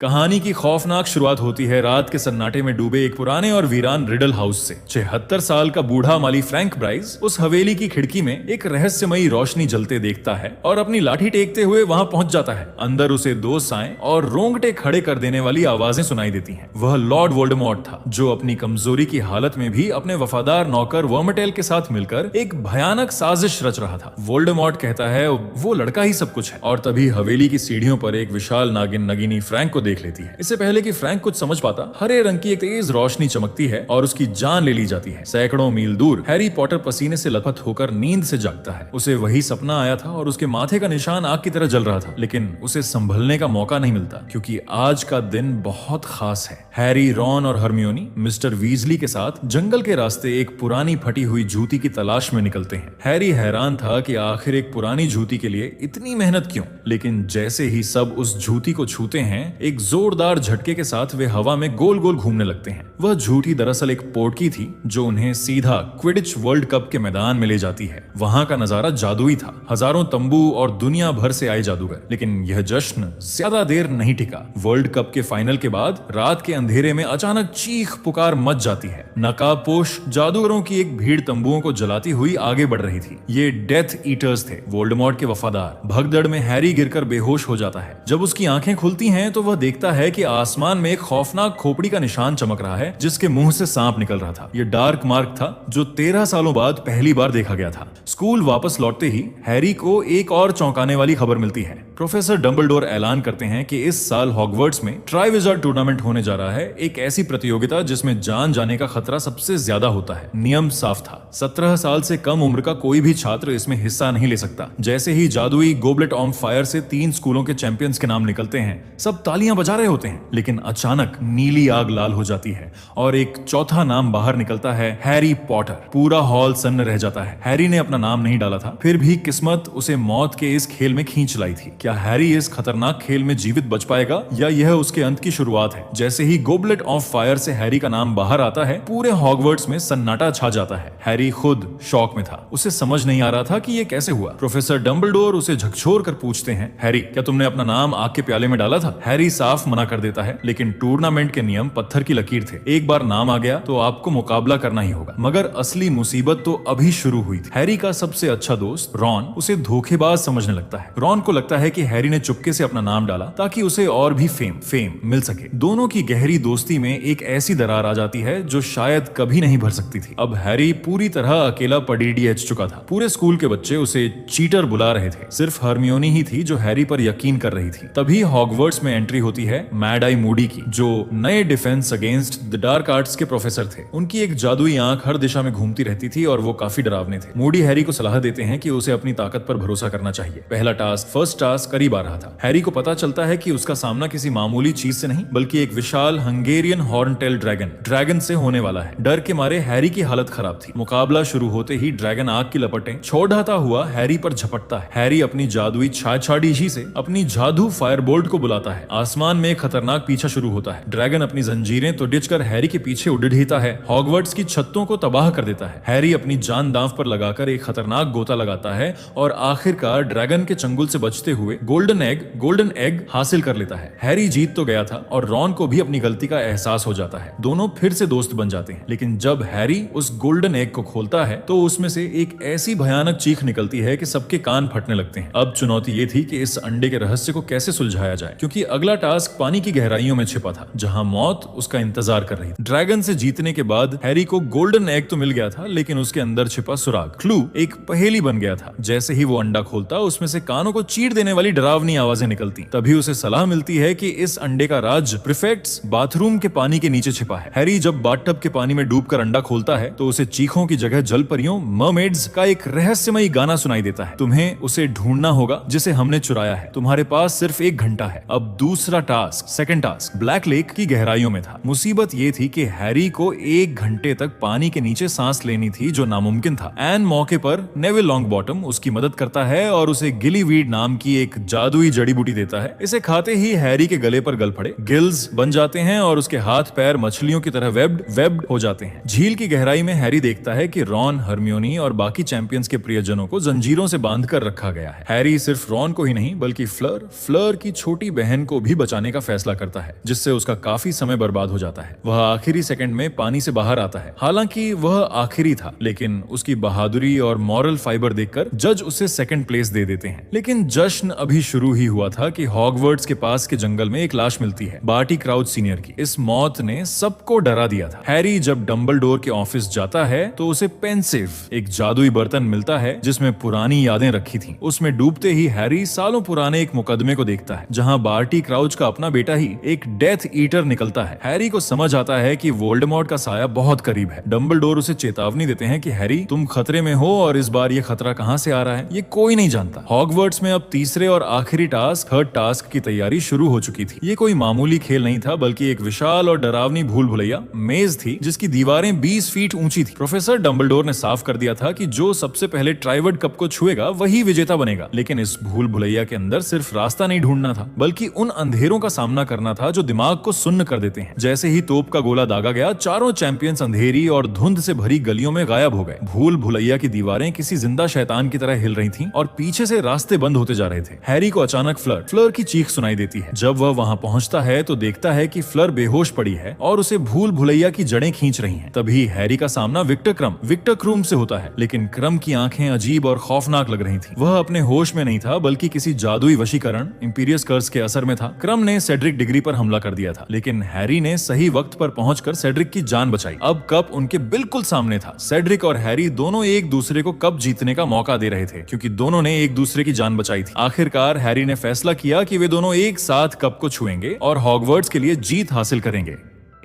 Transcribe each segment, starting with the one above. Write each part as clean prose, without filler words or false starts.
कहानी की खौफनाक शुरुआत होती है रात के सन्नाटे में डूबे एक पुराने और वीरान रिडल हाउस से। 76 साल का बूढ़ा माली फ्रैंक ब्राइस उस हवेली की खिड़की में एक रहस्यमयी रोशनी जलते देखता है और अपनी लाठी टेकते हुए वहां पहुंच जाता है। अंदर उसे दो साएं और रोंगटे खड़े कर देने वाली आवाजें सुनाई देती हैं। वह लॉर्ड वोल्डेमॉर्ट था, जो अपनी कमजोरी की हालत में भी अपने वफादार नौकर वर्मटेल के साथ मिलकर एक भयानक साजिश रच रहा था। वोल्डेमॉर्ट कहता है वो लड़का ही सब कुछ है, और तभी हवेली की सीढ़ियों पर एक विशाल नागिन नगिनी फ्रैंक को देख लेती है। इससे पहले कि फ्रैंक कुछ समझ पाता, हरे रंग की एक तेज रोशनी चमकती है और उसकी जान ले ली जाती है। सैकड़ों मील दूर हैरी पॉटर पसीने से लथपथ होकर नींद से जागता है। उसे वही सपना आया था और उसके माथे का निशान आग की तरह जल रहा था, लेकिन उसे संभलने का मौका नहीं मिलता, क्योंकि आज का दिन बहुत खास है। हैरी, रॉन और हरमियोनी मिस्टर वीजली के साथ जंगल के रास्ते एक पुरानी फटी हुई जूती की तलाश में निकलते हैं। हैरी हैरान था कि आखिर एक पुरानी जूती के लिए इतनी मेहनत क्यों, लेकिन जैसे ही सब उस जूती को छूते हैं, एक जोरदार झटके के साथ वे हवा में गोल गोल घूमने लगते हैं। वह जूती दरअसल एक पोटकी थी जो उन्हें सीधा क्विडिच वर्ल्ड कप के मैदान में ले जाती है। वहां का नजारा जादुई था, हजारों तंबू और दुनिया भर से आए जादूगर। लेकिन यह जश्न ज्यादा देर नहीं टिका। वर्ल्ड कप के फाइनल के बाद रात के अंधेरे में अचानक चीख पुकार मच जाती है। नकाबपोश जादूगरों की एक भीड़ तंबुओं को जलाती हुई आगे बढ़ रही थी। ये डेथ ईटर्स थे, वोल्डेमॉर्ट के वफादार। भगदड़ में हैरी गिरकर बेहोश हो जाता है। जब उसकी आंखें खुलती हैं तो वह देखता है कि आसमान में एक खौफनाक खोपड़ी का निशान चमक रहा है, जिसके मुंह से सांप निकल रहा था। यह डार्क मार्क था जो 13 सालों बाद पहली बार देखा गया था। स्कूल वापस लौटते ही हैरी को एक और चौंकाने वाली खबर मिलती है। प्रोफेसर डंबलडोर ऐलान करते हैं कि इस साल हॉगवर्ट्स में ट्राइविजर्ड टूर्नामेंट होने जा रहा है, एक ऐसी प्रतियोगिता जिसमें जान जाने का खतरा सबसे ज्यादा होता है। नियम साफ था, 17 साल से कम उम्र का कोई भी छात्र इसमें हिस्सा नहीं ले सकता। जैसे ही जादुई गोबलेट ऑन फायर से 3 स्कूलों के चैंपियंस के नाम निकलते हैं, सब तालियां बजा रहे होते हैं, लेकिन अचानक नीली आग लाल हो जाती है और एक चौथा नाम बाहर निकलता है, हैरी पॉटर। पूरा हॉल सन्न रह जाता है। हैरी ने अपना नाम नहीं डाला था, फिर भी किस्मत उसे मौत के इस खेल में खींच लाई थी। क्या हैरी इस खतरनाक खेल में जीवित बच पाएगा, या यह उसके अंत की शुरुआत है? जैसे ही गोबलेट ऑफ फायर से हैरी का नाम बाहर आता है, पूरे हॉगवर्ट्स में सन्नाटा छा जाता है। हैरी खुद शॉक में था, उसे समझ नहीं आ रहा था कि यह कैसे हुआ। प्रोफेसर डंबलडोर उसे झकझोर कर पूछते हैं, हैरी, क्या तुमने अपना नाम आग के प्याले में डाला था? हैरी साफ मना कर देता है, लेकिन टूर्नामेंट के नियम पत्थर की लकीर थे। एक बार नाम आ गया तो आपको मुकाबला करना ही होगा। मगर असली मुसीबत तो अभी शुरू हुई थी। हैरी का सबसे अच्छा दोस्त रॉन उसे धोखेबाज समझने लगता है। रॉन को लगता है कि हैरी ने चुपके से अपना नाम डाला ताकि उसे और भी फेम मिल सके। दोनों की गहरी दोस्ती में एक ऐसी दरार आ जाती है जो शायद कभी नहीं भर सकती थी। अब हैरी पूरी तरह अकेला पडीडीएच चुका था। पूरे स्कूल के बच्चे उसे चीटर बुला रहे थे। सिर्फ हरमियोनी ही थी जो हैरी पर यकीन कर रही थी। तभी हॉगवर्ट्स में एंट्री होती है मैड आई मूडी की, जो नए defence against the dark arts के प्रोफेसर थे। उनकी एक जादुई आंख हर दिशा में घूमती रहती थी और वो काफी डरावने थे। मूडी हैरी को सलाह देते हैं कि उसे अपनी ताकत पर भरोसा करना चाहिए। पहला टास्क, फर्स्ट टास्क करीब आ रहा था। हैरी को पता चलता है कि उसका सामना किसी मामूली चीज से नहीं, बल्कि एक विशाल हंगेरियन हॉर्नटेल ड्रैगन से होने वाला है। डर के मारे हैरी की हालत खराब थी। मुकाबला शुरू होते ही ड्रैगन आग की लपटें छोड़ता हुआ हैरी पर झपटता है। हैरी अपनी जादुई छाछाड़ीशी से अपनी जादू फायरबोल्ट को बुलाता है। आसमान में एक खतरनाक पीछा शुरू होता है। ड्रैगन अपनी जंजीरें तो डिचकर हैरी के पीछे उड़ीता है, हॉगवर्ट्स की छतों को तबाह कर देता है। हैरी अपनी जान दांव पर लगाकर एक खतरनाक गोता लगाता है और आखिरकार ड्रैगन के चंगुल से बचते हुए गोल्डन एग हासिल कर लेता है। हैरी जीत तो गया था और रॉन को भी अपनी गलती का एहसास हो जाता है। दोनों फिर से दोस्त बन जाते हैं। लेकिन जब हैरी उस गोल्डन एग को खोलता है तो उसमें से एक ऐसी भयानक चीख निकलती है कि सबके कान फटने लगते हैं। अब चुनौती ये थी कि इस अंडे के रहस्य को कैसे सुलझाया जाए, क्योंकि अगला टास्क पानी की गहराइयों में छिपा था, जहां मौत उसका इंतजार कर रही थी। ड्रैगन से जीतने के बाद हैरी को गोल्डन एग तो मिल गया था, लेकिन उसके अंदर छिपा सुराग, क्लू, एक पहेली बन गया था। जैसे ही वो अंडा खोलता, उसमें से कानों को चीर देने वाली डरावनी आवाजें निकलती। तभी उसे सलाह मिलती है कि इस अंडे का राज प्रीफेक्ट्स बाथरूम के पानी के नीचे छिपा है। हैरी जब बाथटब के पानी में डूबकर अंडा खोलता है तो उसे चीखों की जगह जल परियों, मरमेड्स का एक रहस्यमयी गाना सुनाई देता है। तुम्हें उसे ढूंढना होगा जिसे हमने चुराया है। तुम्हारे पास सिर्फ 1 घंटा है। अब दूसरा task, second task, black lake की गहराइयों में था। मुसीबत ये थी कि हैरी को 1 घंटे तक पानी के नीचे सांस लेनी थी, जो नामुमकिन था। एन मौके पर नेविल लॉन्गबॉटम उसकी मदद करता है और उसे गिलीवीड नाम की एक एक जादुई जड़ी बूटी देता है। इसे खाते ही हैरी के गले पर गल पड़े, गिल्स बन जाते हैं और उसके हाथ पैर मछलियों की तरह वेब्ड हो जाते हैं। झील की गहराई में हैरी देखता है कि रॉन, हरमियोनी और बाकी चैंपियंस के प्रियजनों को जंजीरों से बांध कर रखा गया है। हैरी सिर्फ रॉन को ही नहीं बल्कि फ्लर की छोटी बहन को भी बचाने का फैसला करता है, जिससे उसका काफी समय बर्बाद हो जाता है। वह आखिरी सेकंड में पानी से बाहर आता है। हालांकि वह आखिरी था, लेकिन उसकी बहादुरी और मॉरल फाइबर देखकर जज उसे सेकंड प्लेस दे देते हैं। लेकिन जश्न अभी शुरू ही हुआ था कि हॉगवर्ट्स के पास के जंगल में एक लाश मिलती है, बार्टी क्राउच सीनियर की। इस मौत ने सबको डरा दिया था। हैरी जब डंबलडोर के ऑफिस जाता है तो उसे पेंसिव एक जादुई बर्तन मिलता है जिसमें पुरानी यादें रखी थी। उसमें डूबते ही हैरी सालों पुराने एक मुकदमे को देखता है जहां बार्टी क्राउच का अपना बेटा ही एक डेथ ईटर निकलता है। हैरी को समझ आता है कि वोल्डेमॉर्ट का साया बहुत करीब है। डंबलडोर उसे चेतावनी देते हैं कि हैरी, तुम खतरे में हो और इस बार ये खतरा कहां से आ रहा है ये कोई नहीं जानता। हॉगवर्ट्स में अब तीसरे और आखिरी थर्ड टास्क की तैयारी शुरू हो चुकी थी। ये कोई मामूली खेल नहीं था, बल्कि एक विशाल और डरावनी भूल भुलैया मेज थी जिसकी दीवारें 20 फीट ऊंची थी। प्रोफेसर डंबलडोर ने साफ कर दिया था कि जो सबसे पहले ट्राइवर्ड कप को छुएगा वही विजेता बनेगा। लेकिन इस भूल भुलैया के अंदर सिर्फ रास्ता नहीं ढूंढना था, बल्कि उन अंधेरों का सामना करना था जो दिमाग को सुन्न कर देते हैं। जैसे ही तोप का गोला दागा गया, चारों चैंपियंस अंधेरी और धुंध से भरी गलियों में गायब हो गए। भूल भुलैया की दीवारें किसी जिंदा शैतान की तरह हिल रही थीं और पीछे से रास्ते बंद होते जा रहे थे। हैरी को अचानक फ्लर की चीख सुनाई देती है। जब वह वहां पहुंचता है तो देखता है कि फ्लर बेहोश पड़ी है और उसे भूल भुलैया की जड़ें खींच रही हैं। तभी हैरी का सामना विक्टर क्रूम से होता है, लेकिन क्रम की आंखें अजीब और खौफनाक लग रही थी। वह अपने होश में नहीं था, बल्कि किसी जादुई वशीकरण इंपीरियस कर्स के असर में था। क्रम ने सेड्रिक डिग्री पर हमला कर दिया था, लेकिन हैरी ने सही वक्त पर पहुंचकर सेड्रिक की जान बचाई। अब कप उनके बिल्कुल सामने था। सेड्रिक और हैरी दोनों एक दूसरे को कप जीतने का मौका दे रहे थे, क्योंकि दोनों ने एक दूसरे की जान बचाई थी। आखिरकार हैरी ने फैसला किया कि वे दोनों एक साथ कप को छुएंगे और हॉगवर्ट्स के लिए जीत हासिल करेंगे।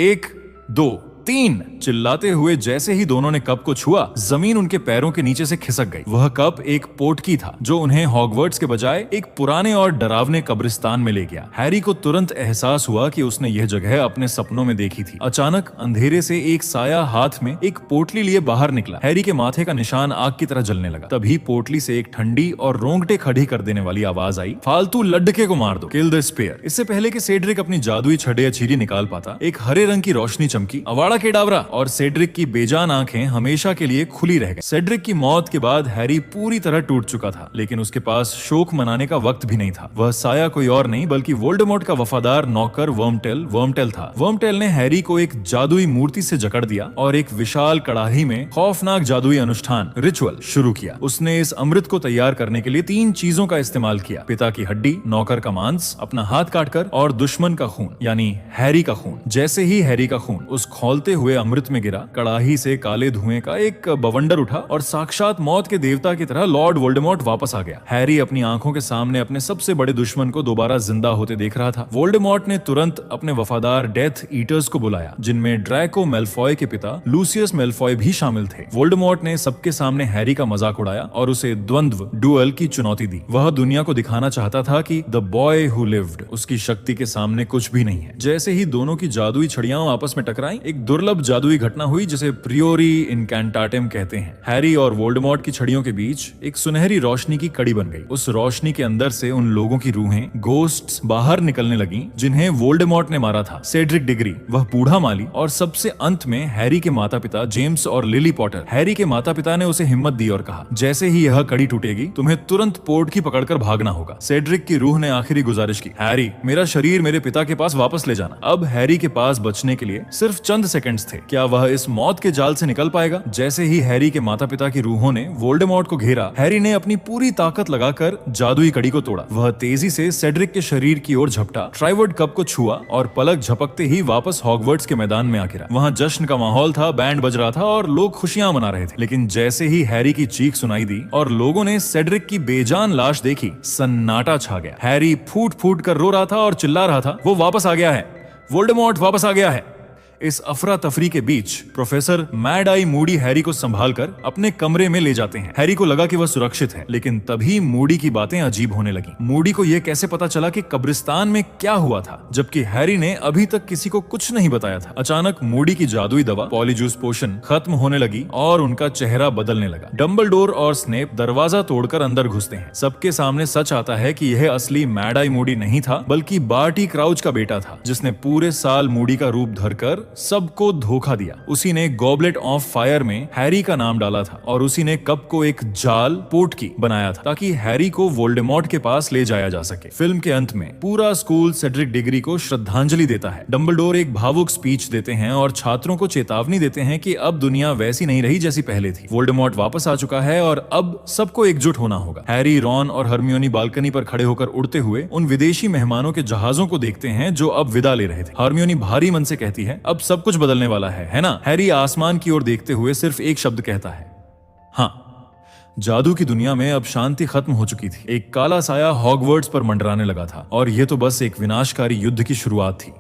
1 2 3 चिल्लाते हुए जैसे ही दोनों ने कप को छुआ, जमीन उनके पैरों के नीचे से खिसक गई। वह कप एक पोटकी था जो उन्हें हॉगवर्ट्स के बजाय एक पुराने और डरावने कब्रिस्तान में ले गया। हैरी को तुरंत एहसास हुआ कि उसने यह जगह अपने सपनों में देखी थी। अचानक अंधेरे से एक साया हाथ में एक पोटली लिए बाहर निकला। हैरी के माथे का निशान आग की तरह जलने लगा। तभी पोटली से एक ठंडी और रोंगटे खड़ी कर देने वाली आवाज आई, फालतू लड्डके को मार दो, किल द स्पेयर। इससे पहले कि सेड्रिक अपनी जादुई छड़े या छीरी निकाल पाता, एक हरे रंग की रोशनी चमकी। अवाड़ा केडावरा और सेड्रिक की बेजान आंखें हमेशा के लिए खुली रह गई। सेड्रिक की मौत के बाद हैरी पूरी तरह टूट चुका था, लेकिन उसके पास शोक मनाने का वक्त भी नहीं था। वह साया कोई और नहीं बल्कि वोल्डेमॉर्ट का वफादार नौकर वर्मटेल था। वर्मटेल ने हैरी को एक जादुई मूर्ति से जकड़ दिया और एक विशाल कड़ाही में खौफनाक जादुई अनुष्ठान रिचुअल शुरू किया। उसने इस अमृत को तैयार करने के लिए 3 चीजों का इस्तेमाल किया: पिता की हड्डी, नौकर का मांस, अपना हाथ काटकर, और दुश्मन का खून यानी हैरी का खून। जैसे ही हैरी का खून उस खौलते हुए अमृत में गिरा, कड़ाही से काले धुएं का एक बवंडर उठा और साक्षात मौत के देवता की तरह लॉर्ड वोल्डेमॉर्ट वापस आ गया। हैरी अपनी आंखों के सामने अपने सबसे बड़े दुश्मन को दोबारा जिंदा होते देख रहा था। वोल्डेमॉर्ट ने तुरंत अपने वफादार डेथ ईटर्स को बुलाया, जिनमें ड्रैको मेलफॉय के पिता लूसियस मेलफॉय भी शामिल थे। वोल्डेमॉर्ट ने सबके सामने हैरी का मजाक उड़ाया और उसे डुअल की चुनौती दी। वह दुनिया को दिखाना चाहता था कि द बॉय हु लिव्ड, उसकी शक्ति के सामने कुछ भी नहीं है। जैसे ही दोनों की जादुई छड़ियां आपस में टकराई, एक दुर्लभ जादुई घटना हुई जिसे प्रियोरी इनकैंटाटम कहते हैं। हैरी और वोल्डेमॉर्ट की छड़ियों के बीच एक सुनहरी रोशनी की कड़ी बन गई। उस रोशनी के अंदर से उन लोगों की रूहें, गोस्ट्स, बाहर निकलने लगी जिन्हें वोल्डेमॉर्ट ने मारा था। सेड्रिक डिग्री, वह बूढ़ा माली, और सबसे अंत में हैरी के माता पिता जेम्स और लिली पॉटर। हैरी के माता पिता ने उसे हिम्मत दी और कहा, जैसे ही यह कड़ी टूटेगी तुम्हें तुरंत पोर्ट की पकड़कर भागना होगा। सेड्रिक की रूह ने आखिरी गुजारिश की, हैरी, मेरा शरीर मेरे पिता के पास वापस ले जाना। अब हैरी के पास बचने के लिए सिर्फ चंद सेकंड्स थे। क्या वह इस मौत के जाल से निकल पाएगा? जैसे ही हैरी के माता पिता की रूहों ने वोल्डेमॉर्ट को घेरा, हैरी ने अपनी पूरी ताकत लगाकर जादुई कड़ी को तोड़ा। वह तेजी से सेड्रिक के शरीर की ओर झपटा, ट्राइवर्ड कप को छुआ और पलक झपकते ही वापस हॉगवर्ट्स के मैदान में आ गिरा। वहां जश्न का माहौल था, बैंड बज रहा था और लोग खुशियां मना रहे थे। लेकिन जैसे ही हैरी की चीख सुनाई दी और लोगों ने सेड्रिक की बेजान लाश देखी, सन्नाटा छा गया। हैरी फूट फूट कर रो रहा था और चिल्ला रहा था, वो वापस आ गया है, वोल्डेमॉर्ट वापस आ गया है। इस अफरा तफरी के बीच professor mad eye Moody Harry को संभालकर अपने कमरे में ले जाते हैं। हैरी को लगा कि वह सुरक्षित है, लेकिन तभी मूडी की बातें अजीब होने लगी। मूडी को यह कैसे पता चला कि कब्रिस्तान में क्या हुआ था, जबकि हैरी ने अभी तक किसी को कुछ नहीं बताया था। अचानक मूडी की जादुई दवा पॉलीजूस पोशन खत्म होने लगी और उनका चेहरा बदलने लगा। डंबलडोर और स्नेप दरवाजा तोड़कर अंदर घुसते हैं। सबके सामने सच आता है कि यह असली मैड आई मूडी नहीं था, बल्कि बार्टी क्राउच का बेटा था, जिसने पूरे साल मूडी का रूप धरकर सबको धोखा दिया। उसी ने गॉबलेट ऑफ फायर में हैरी का नाम डाला था और उसी ने कप को एक जाल पोर्ट की बनाया था ताकि हैरी को वोल्डेमॉर्ट के पास ले जाया जा सके। फिल्म के अंत में पूरा स्कूल सेड्रिक डिग्री को श्रद्धांजलि देता है। डंबलडोर एक भावुक स्पीच देते हैं और छात्रों को चेतावनी देते हैं कि अब दुनिया वैसी नहीं रही जैसी पहले थी। वोल्डेमॉर्ट वापस आ चुका है और अब सबको एकजुट होना होगा। हैरी, रॉन और हरमियोनी बालकनी पर खड़े होकर उड़ते हुए उन विदेशी मेहमानों के जहाजों को देखते हैं जो अब विदा ले रहे थे। हरमियोनी भारी मन से कहती है, अब सब कुछ बदलने वाला है ना? हैरी आसमान की ओर देखते हुए सिर्फ एक शब्द कहता है, हाँ। जादू की दुनिया में अब शांति खत्म हो चुकी थी। एक काला साया हॉगवर्ट्स पर मंडराने लगा था और यह तो बस एक विनाशकारी युद्ध की शुरुआत थी।